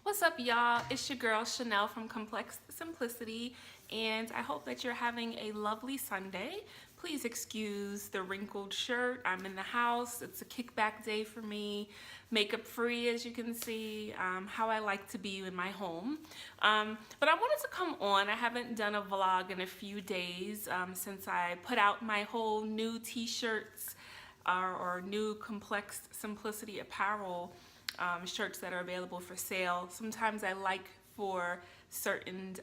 What's up, y'all? It's your girl Chanel from Complex Simplicity, and I hope that you're having a lovely Sunday. Please excuse the wrinkled shirt. I'm in the house. It's a kickback day for me, makeup free, as you can see, how I like to be in my home. But I wanted to come on. I haven't done a vlog in a few days since I put out my whole new t-shirts or new Complex Simplicity apparel shirts that are available for sale. Sometimes I like for certain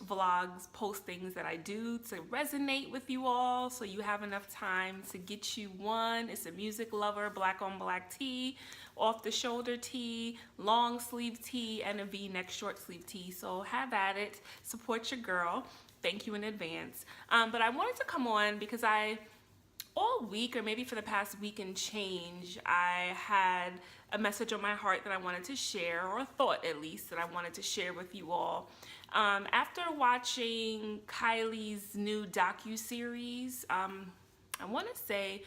vlogs, postings that I do to resonate with you all, so you have enough time to get you one. It's a music lover, black on black tee, off the shoulder tee, long sleeve tee, and a V-neck short sleeve tee. So have at it, support your girl. Thank you in advance. But I wanted to come on because all week, or maybe for the past week and change, I had a message on my heart that I wanted to share, or a thought at least that I wanted to share with you all. After watching Kylie's new docu-series, I want to say,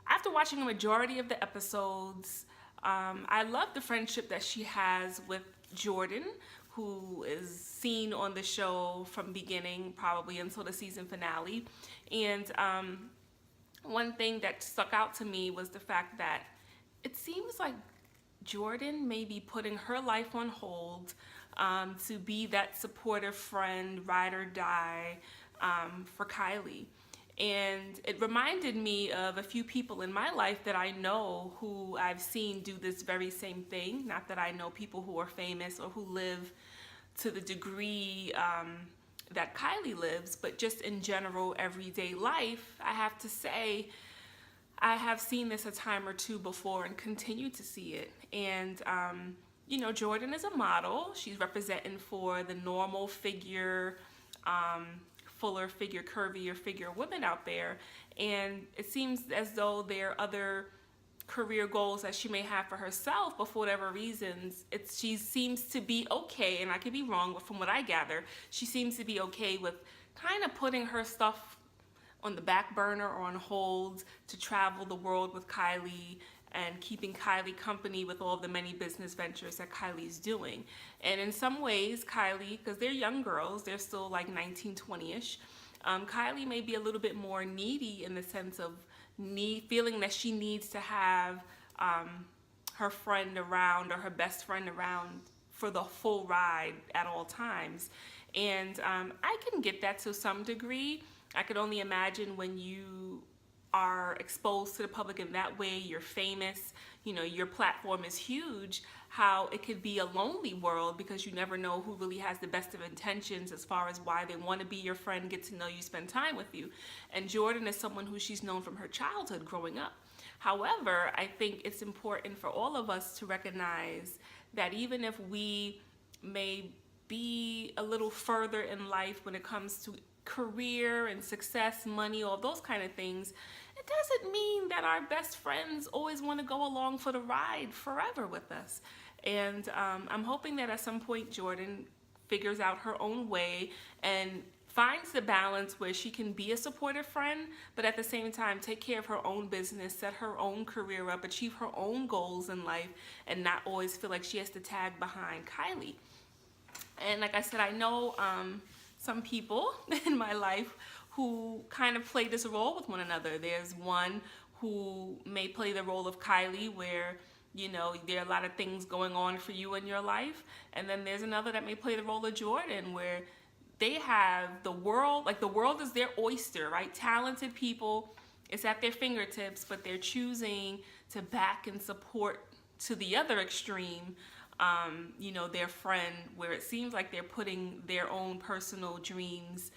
after watching a majority of the episodes, I love the friendship that she has with Jordan, who is seen on the show from beginning probably until the season finale. And one thing that stuck out to me was the fact that it seems like Jordan may be putting her life on hold to be that supportive friend, ride or die for Kylie. And it reminded me of a few people in my life that I know who I've seen do this very same thing. Not that I know people who are famous or who live to the degree that Kylie lives, but just in general everyday life, I have to say I have seen this a time or two before and continue to see it. And you know, Jordan is a model. She's representing for the normal figure, fuller figure, curvier figure women out there, and it seems as though there are other career goals that she may have for herself, but for whatever reasons, she seems to be okay, and I could be wrong, but from what I gather, she seems to be okay with kind of putting her stuff on the back burner or on hold to travel the world with Kylie and keeping Kylie company with all the many business ventures that Kylie's doing. And in some ways, Kylie, because they're young girls, they're still like 19, 20-ish, Kylie may be a little bit more needy in the sense of feeling that she needs to have her friend around or her best friend around for the full ride at all times. And I can get that to some degree. I could only imagine when you are exposed to the public in that way, you're famous, you know, your platform is huge, how it could be a lonely world because you never know who really has the best of intentions as far as why they want to be your friend, get to know you, spend time with you. And Jordan is someone who she's known from her childhood growing up. However, I think it's important for all of us to recognize that even if we may be a little further in life when it comes to career and success, money, all those kind of things, it doesn't mean that our best friends always want to go along for the ride forever with us. And I'm hoping that at some point Jordan figures out her own way and finds the balance where she can be a supportive friend, but at the same time take care of her own business, set her own career up, achieve her own goals in life, and not always feel like she has to tag behind Kylie. And like I said, I know some people in my life who kind of play this role with one another. There's one who may play the role of Kylie where, you know, there are a lot of things going on for you in your life. And then there's another that may play the role of Jordan where they have the world, like the world is their oyster, right? Talented people, it's at their fingertips, but they're choosing to back and support to the other extreme, you know, their friend, where it seems like they're putting their own personal dreams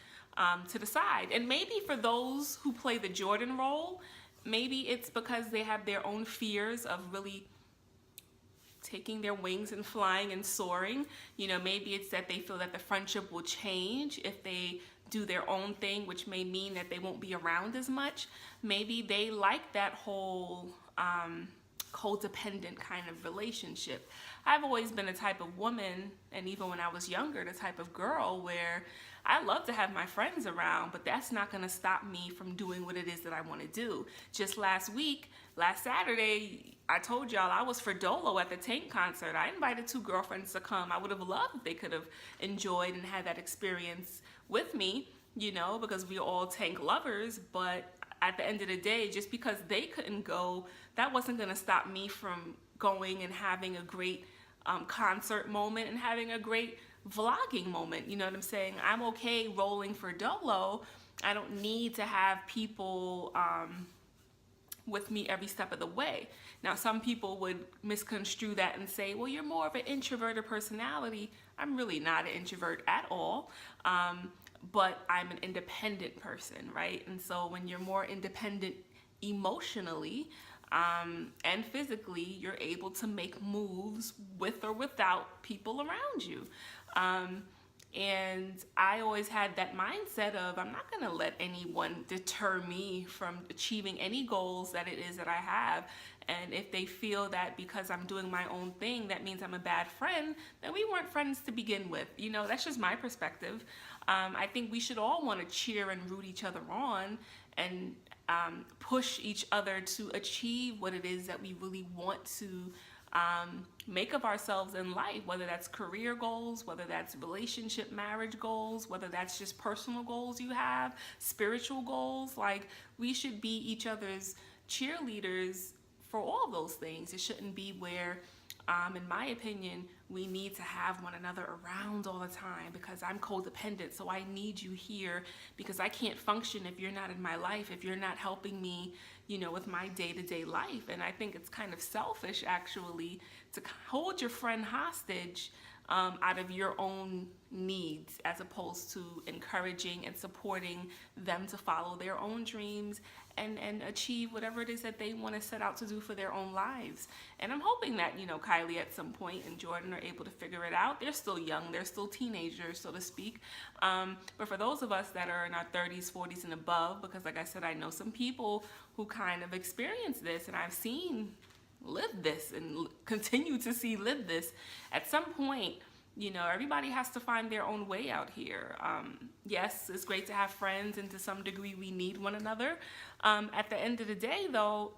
to the side. And maybe for those who play the Jordan role, maybe it's because they have their own fears of really taking their wings and flying and soaring. You know, maybe it's that they feel that the friendship will change if they do their own thing, which may mean that they won't be around as much. Maybe they like that whole codependent kind of relationship. I've always been the type of woman, and even when I was younger, the type of girl where I love to have my friends around, but that's not going to stop me from doing what it is that I want to do. Just last Saturday, I told y'all I was for Dolo at the Tank concert. I invited 2 girlfriends to come. I would have loved if they could have enjoyed and had that experience with me, you know, because we're all Tank lovers. But at the end of the day, just because they couldn't go, that wasn't going to stop me from going and having a great concert moment and having a great vlogging moment. You know what I'm saying? I'm okay rolling for Dolo. I don't need to have people with me every step of the way. Now, some people would misconstrue that and say, well, you're more of an introverted personality. I'm really not an introvert at all. But I'm an independent person, right? And so when you're more independent emotionally and physically, you're able to make moves with or without people around you. And I always had that mindset of I'm not going to let anyone deter me from achieving any goals that it is that I have. And if they feel that because I'm doing my own thing, that means I'm a bad friend, then we weren't friends to begin with. You know, that's just my perspective. I think we should all want to cheer and root each other on and push each other to achieve what it is that we really want to make of ourselves in life, whether that's career goals, whether that's relationship, marriage goals, whether that's just personal goals you have, spiritual goals. Like, we should be each other's cheerleaders for all those things. It shouldn't be where, in my opinion, we need to have one another around all the time because I'm codependent, so I need you here because I can't function if you're not in my life, if you're not helping me, you know, with my day-to-day life. And I think it's kind of selfish, actually, to hold your friend hostage out of your own needs, as opposed to encouraging and supporting them to follow their own dreams and achieve whatever it is that they want to set out to do for their own lives. And I'm hoping that, you know, Kylie at some point and Jordan are able to figure it out. They're still young, they're still teenagers, so to speak. But for those of us that are in our 30s, 40s, and above, because like I said, I know some people who kind of experience this, and I've seen live this and continue to see live this. At some point, you know, everybody has to find their own way out here. Yes, it's great to have friends, and to some degree we need one another. At the end of the day, though,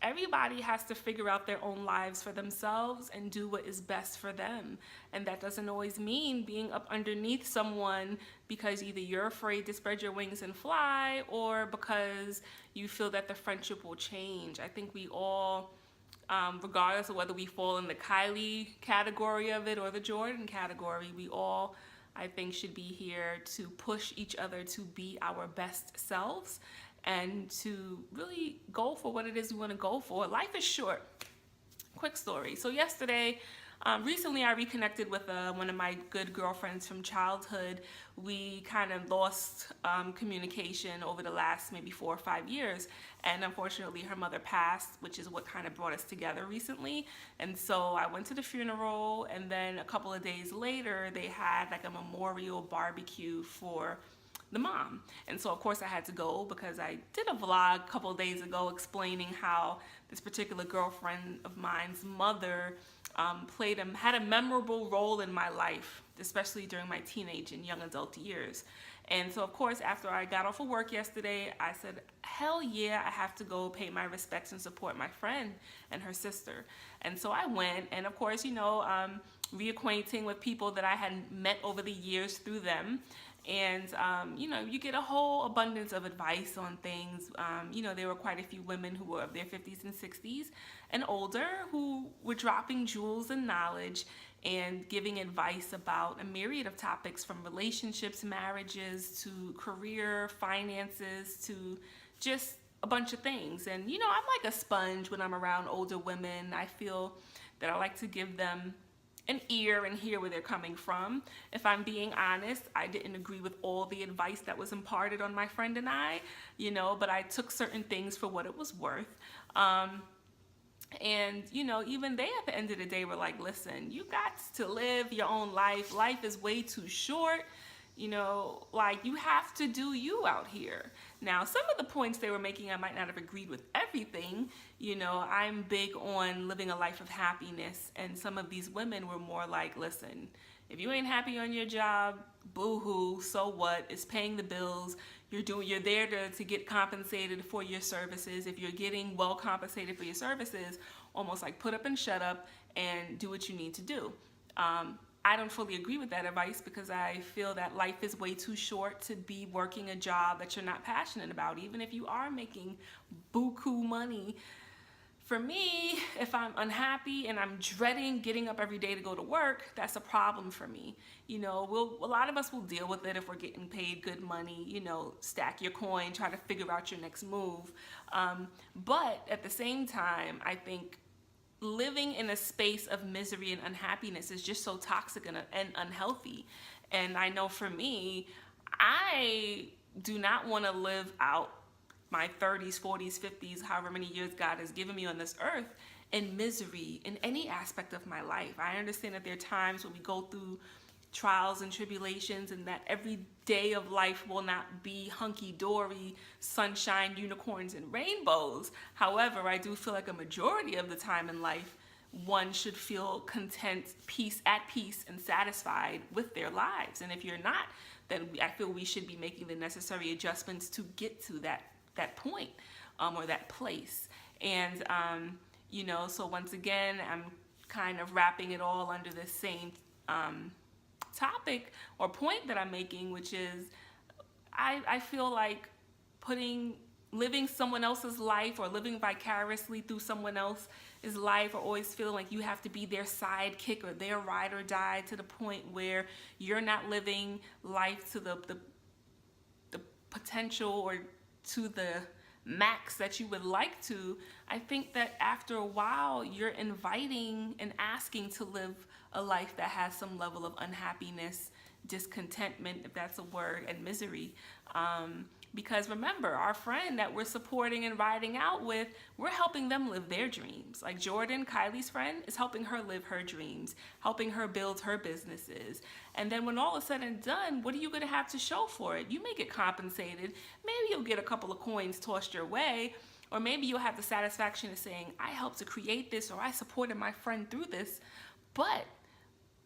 everybody has to figure out their own lives for themselves and do what is best for them. And that doesn't always mean being up underneath someone because either you're afraid to spread your wings and fly, or because you feel that the friendship will change. I think we all, regardless of whether we fall in the Kylie category of it or the Jordan category, we all, I think, should be here to push each other to be our best selves and to really go for what it is we want to go for. Life is short. Quick story. So recently I reconnected with one of my good girlfriends from childhood. We kind of lost communication over the last maybe 4 or 5 years. And unfortunately her mother passed, which is what kind of brought us together recently. And so I went to the funeral, and then a couple of days later they had like a memorial barbecue for the mom. And so of course I had to go because I did a vlog a couple of days ago explaining how this particular girlfriend of mine's mother had a memorable role in my life, especially during my teenage and young adult years. And so of course, after I got off of work yesterday, I said, hell yeah, I have to go pay my respects and support my friend and her sister. And so I went, and of course, you know, reacquainting with people that I had met over the years through them. And, you know, you get a whole abundance of advice on things. You know, there were quite a few women who were of their 50s and 60s and older who were dropping jewels and knowledge and giving advice about a myriad of topics, from relationships, marriages, to career, finances, to just a bunch of things. And, you know, I'm like a sponge when I'm around older women. I feel that I like to give them an ear and hear where they're coming from. If I'm being honest, I didn't agree with all the advice that was imparted on my friend and I, you know, but I took certain things for what it was worth. And, you know, even they at the end of the day were like, listen, you got to live your own life. Life is way too short. You know, like, you have to do you out here. Now, some of the points they were making, I might not have agreed with everything. You know, I'm big on living a life of happiness, and some of these women were more like, listen, if you ain't happy on your job, boo-hoo, so what? It's paying the bills. You're there to get compensated for your services. If you're getting well compensated for your services, almost like put up and shut up and do what you need to do. I don't fully agree with that advice because I feel that life is way too short to be working a job that you're not passionate about, even if you are making buku money. For me, if I'm unhappy and I'm dreading getting up every day to go to work, that's a problem for me. You know, a lot of us will deal with it if we're getting paid good money, you know, stack your coin, try to figure out your next move. But at the same time, I think living in a space of misery and unhappiness is just so toxic and unhealthy. And I know for me, I do not want to live out my 30s, 40s, 50s, however many years God has given me on this earth in misery in any aspect of my life. I understand that there are times when we go through trials and tribulations and that every day of life will not be hunky-dory, sunshine, unicorns, and rainbows. However, I do feel like a majority of the time in life, one should feel content, at peace, and satisfied with their lives. And if you're not, then I feel we should be making the necessary adjustments to get to that point or that place. And, you know, so once again, I'm kind of wrapping it all under the same topic or point that I'm making, which is I feel like living someone else's life or living vicariously through someone else's life, or always feeling like you have to be their sidekick or their ride or die, to the point where you're not living life to the potential or to the max that you would like to. I think that after a while, you're inviting and asking to live a life that has some level of unhappiness, discontentment, if that's a word, and misery. Because remember, our friend that we're supporting and riding out with, we're helping them live their dreams. Like Jordan, Kylie's friend, is helping her live her dreams, helping her build her businesses. And then when all is said and done, what are you going to have to show for it? You may get compensated. Maybe you'll get a couple of coins tossed your way. Or maybe you'll have the satisfaction of saying, I helped to create this, or I supported my friend through this. But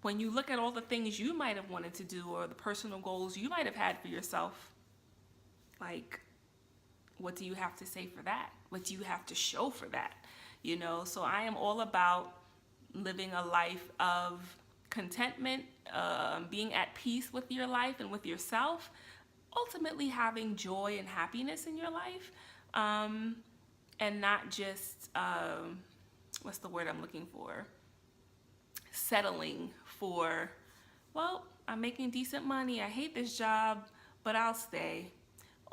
when you look at all the things you might have wanted to do, or the personal goals you might have had for yourself, like, what do you have to say for that? What do you have to show for that? You know, so I am all about living a life of contentment, being at peace with your life and with yourself, ultimately having joy and happiness in your life, and not just, what's the word I'm looking for? Settling for, well, I'm making decent money, I hate this job, but I'll stay.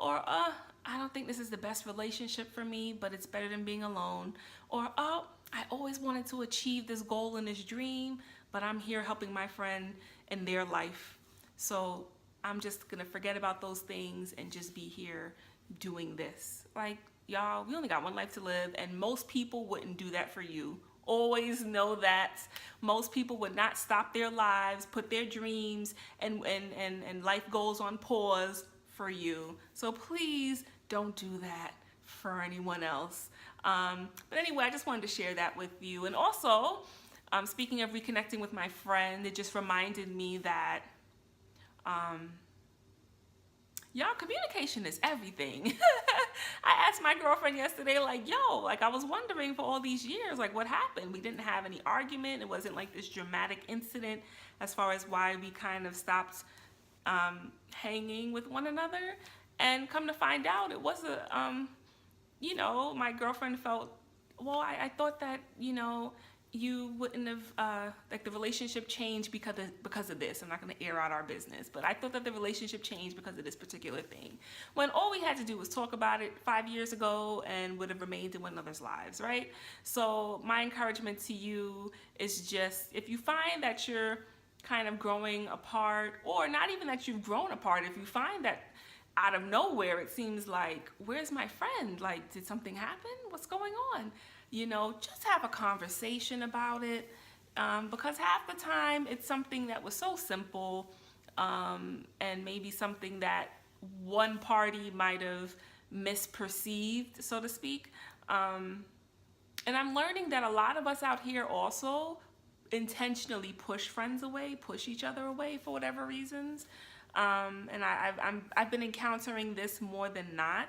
Or, I don't think this is the best relationship for me, but it's better than being alone. Or, I always wanted to achieve this goal and this dream, but I'm here helping my friend in their life. So I'm just gonna forget about those things and just be here doing this. Like, y'all, we only got one life to live, and most people wouldn't do that for you. Always know that most people would not stop their lives, put their dreams and life goals on pause for you. So please don't do that for anyone else. But anyway, I just wanted to share that with you. And also, speaking of reconnecting with my friend, it just reminded me that, y'all, communication is everything. I asked my girlfriend yesterday, like, yo, like, I was wondering for all these years, like, what happened? We didn't have any argument. It wasn't like this dramatic incident as far as why we kind of stopped hanging with one another. And come to find out, it was you know, my girlfriend felt, well, I thought that, you know, you wouldn't have, like, the relationship changed because of this. I'm not going to air out our business, but I thought that the relationship changed because of this particular thing. When all we had to do was talk about it 5 years ago and would have remained in one another's lives, right? So my encouragement to you is just, if you find that you're kind of growing apart, or not even that you've grown apart, if you find that out of nowhere it seems like, where's my friend? Like, did something happen? What's going on? You know, just have a conversation about it, because half the time it's something that was so simple, and maybe something that one party might have misperceived, so to speak. And I'm learning that a lot of us out here also intentionally push friends away, push each other away for whatever reasons. And I've been encountering this more than not,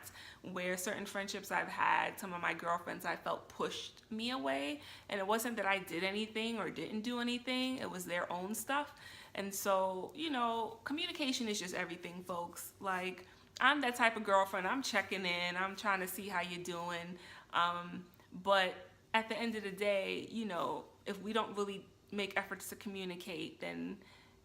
where certain friendships I've had, some of my girlfriends I felt pushed me away, and it wasn't that I did anything or didn't do anything, it was their own stuff. And so, you know, communication is just everything, folks. Like, I'm that type of girlfriend. I'm checking in, I'm trying to see how you're doing. But at the end of the day, you know, if we don't really make efforts to communicate, then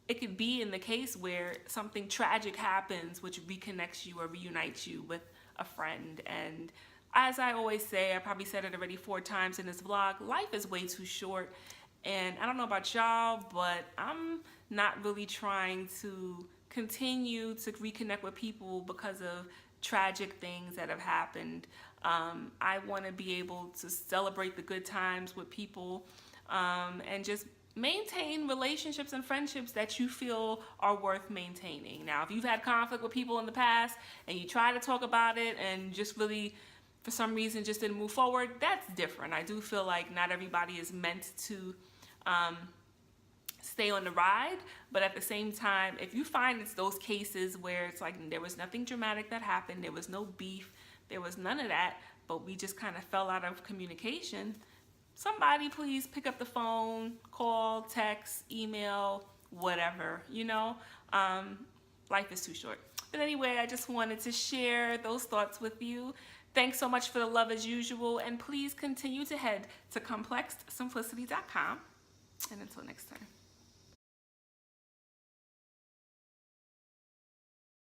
it could be in the case where something tragic happens which reconnects you or reunites you with a friend. And as I always say, I probably said it already 4 times in this vlog, life is way too short. And I don't know about y'all, but I'm not really trying to continue to reconnect with people because of tragic things that have happened. I want to be able to celebrate the good times with people, and just maintain relationships and friendships that you feel are worth maintaining. Now, if you've had conflict with people in the past and you try to talk about it and just really, for some reason, just didn't move forward, that's different. I do feel like not everybody is meant to stay on the ride, but at the same time, if you find it's those cases where it's like there was nothing dramatic that happened, there was no beef, there was none of that, but we just kind of fell out of communication, somebody please pick up the phone, call, text, email, whatever, you know. Life is too short. But anyway, I just wanted to share those thoughts with you. Thanks so much for the love as usual, and please continue to head to complexedsimplicity.com. And until next time.